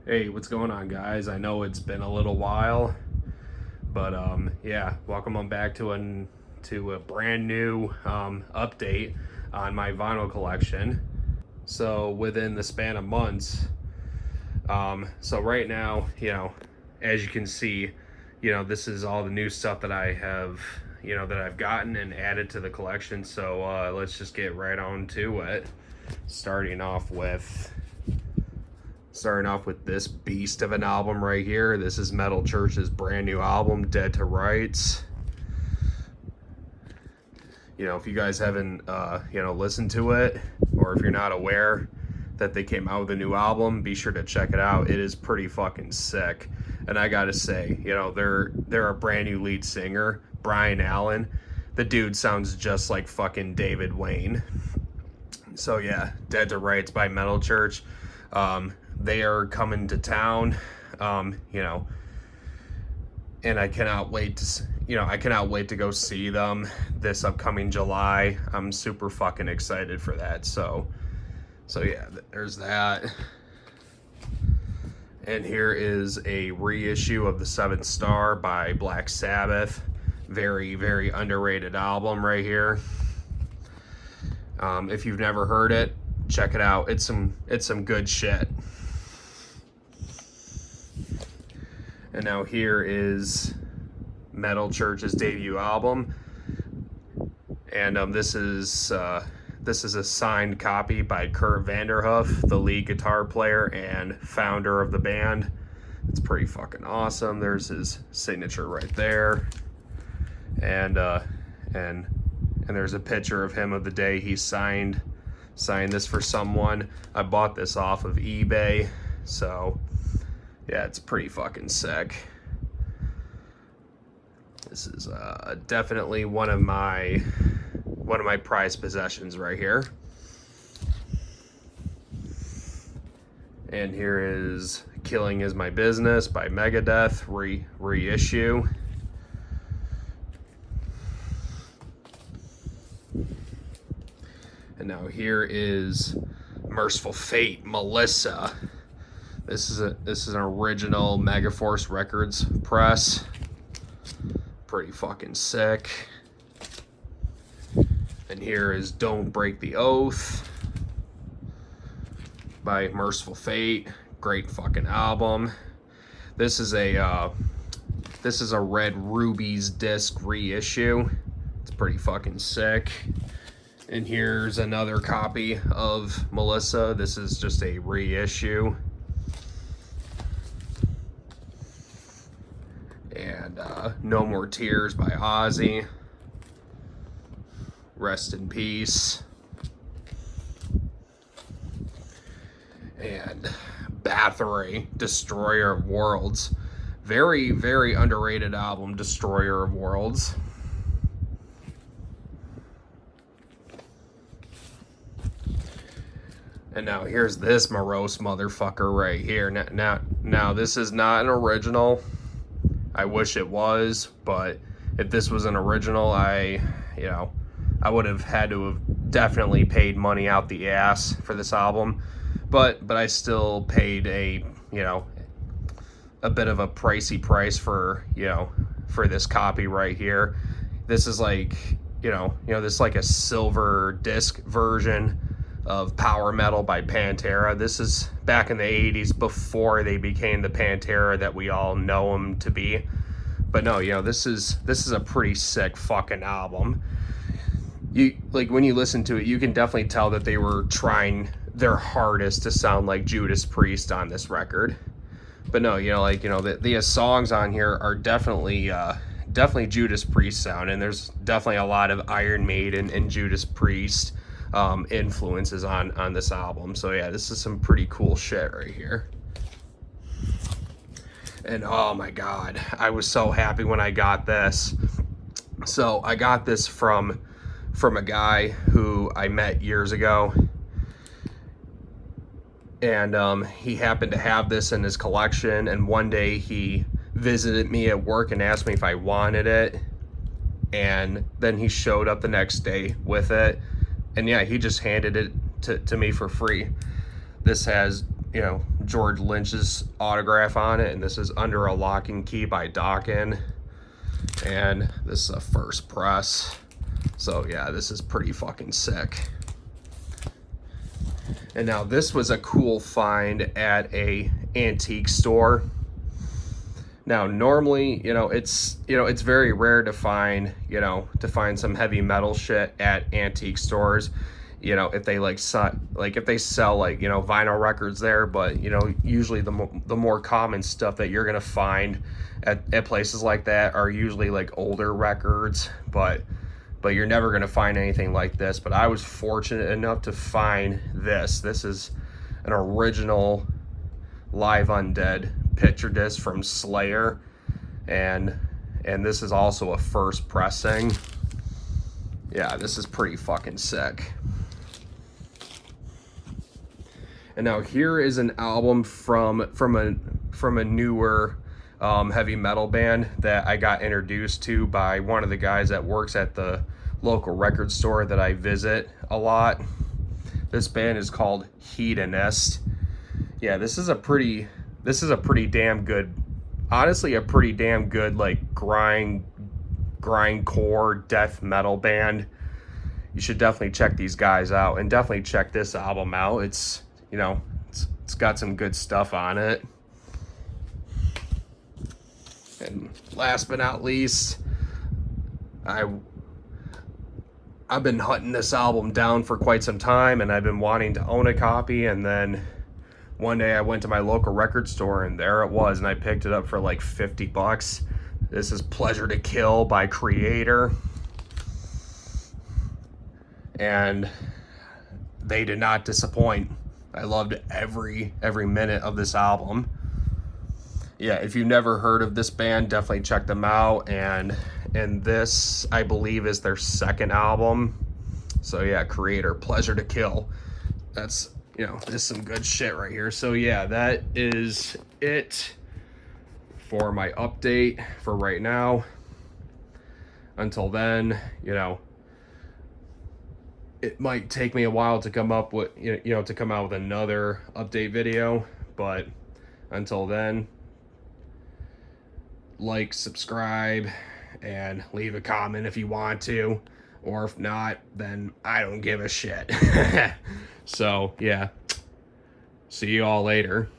Hey, what's going on, guys? I know it's been a little while, but yeah, welcome on back to a brand new update on my vinyl collection. So within the span of months, so right now, as you can see, this is all the new stuff that I have, that I've gotten and added to the collection. So let's just get right on to it. Starting off with this beast of an album right here. This is Metal Church's brand new album, Dead to Rights. If you guys haven't, listened to it, or if you're not aware that they came out with a new album, be sure to check it out. It is pretty fucking sick. And I gotta say, they're a brand new lead singer, Brian Allen. The dude sounds just like fucking David Wayne. So yeah, Dead to Rights by Metal Church. They are coming to town, and I cannot wait to go see them this upcoming July. I'm super fucking excited for that. So yeah, there's that. And here is a reissue of The Seventh Star by Black Sabbath. Very, very underrated album right here. If you've never heard it, check it out. It's some good shit. And now here is Metal Church's debut album, and this is a signed copy by Kurt Vanderhoof, the lead guitar player and founder of the band. It's pretty fucking awesome. There's his signature right there, and there's a picture of him of the day he signed this for someone. I bought this off of eBay, so yeah, it's pretty fucking sick. This is definitely one of my prized possessions right here. And here is Killing Is My Business by Megadeth reissue. And now here is Merciful Fate, Melissa. This is an original Megaforce Records press. Pretty fucking sick. And here is Don't Break the Oath by Merciful Fate. Great fucking album. This is a Red Rubies disc reissue. It's pretty fucking sick. And here's another copy of Melissa. This is just a reissue. And No More Tears by Ozzy. Rest in peace. And Bathory, Destroyer of Worlds. Very, very underrated album, Destroyer of Worlds. And now here's this morose motherfucker right here. Now this is not an original. I wish it was, but if this was an original, I would have had to have definitely paid money out the ass for this album. But I still paid a bit of a pricey price for this copy right here. This is like, this is like a silver disc version of Power Metal by Pantera. This is back in the 80s, before they became the Pantera that we all know them to be. But no, this is a pretty sick fucking album. When you listen to it, you can definitely tell that they were trying their hardest to sound like Judas Priest on this record. But no, the songs on here are definitely Judas Priest sound, and there's definitely a lot of Iron Maiden and Judas Priest influences on this album. So yeah, this is some pretty cool shit right here. And oh my god, I was so happy when I got this. So I got this from a guy who I met years ago, and he happened to have this in his collection, and one day he visited me at work and asked me if I wanted it, and then he showed up the next day with it. And yeah, he just handed it to me for free. This has, George Lynch's autograph on it, and this is Under a Lock and Key by Dokken. And this is a first press. So yeah, this is pretty fucking sick. And now this was a cool find at a antique store. Now normally, it's very rare to find, some heavy metal shit at antique stores. If they if they sell vinyl records there, but usually the more common stuff that you're gonna find at places like that are usually like older records, but you're never gonna find anything like this. But I was fortunate enough to find this. This is an original Live Undead picture disc from Slayer, and this is also a first pressing. Yeah, this is pretty fucking sick. And now here is an album from a newer heavy metal band that I got introduced to by one of the guys that works at the local record store that I visit a lot. This band is called Hedonist. Yeah, this is a pretty damn good, honestly, a pretty damn good like grindcore death metal band. You should definitely check these guys out, and definitely check this album out. It's it's got some good stuff on it. And last but not least, I've been hunting this album down for quite some time, and I've been wanting to own a copy. And then one day I went to my local record store, and there it was, and I picked it up for like $50. This is Pleasure to Kill by Kreator, and they did not disappoint. I loved every minute of this album. Yeah, if you've never heard of this band, definitely check them out. And this, I believe, is their second album. So yeah, Kreator, Pleasure to Kill. That's, this is some good shit right here. So yeah, that is it for my update for right now. Until then, it might take me a while to come up with, to come out with another update video, but until then, like, subscribe, and leave a comment if you want to, or if not, then I don't give a shit. So yeah, see you all later.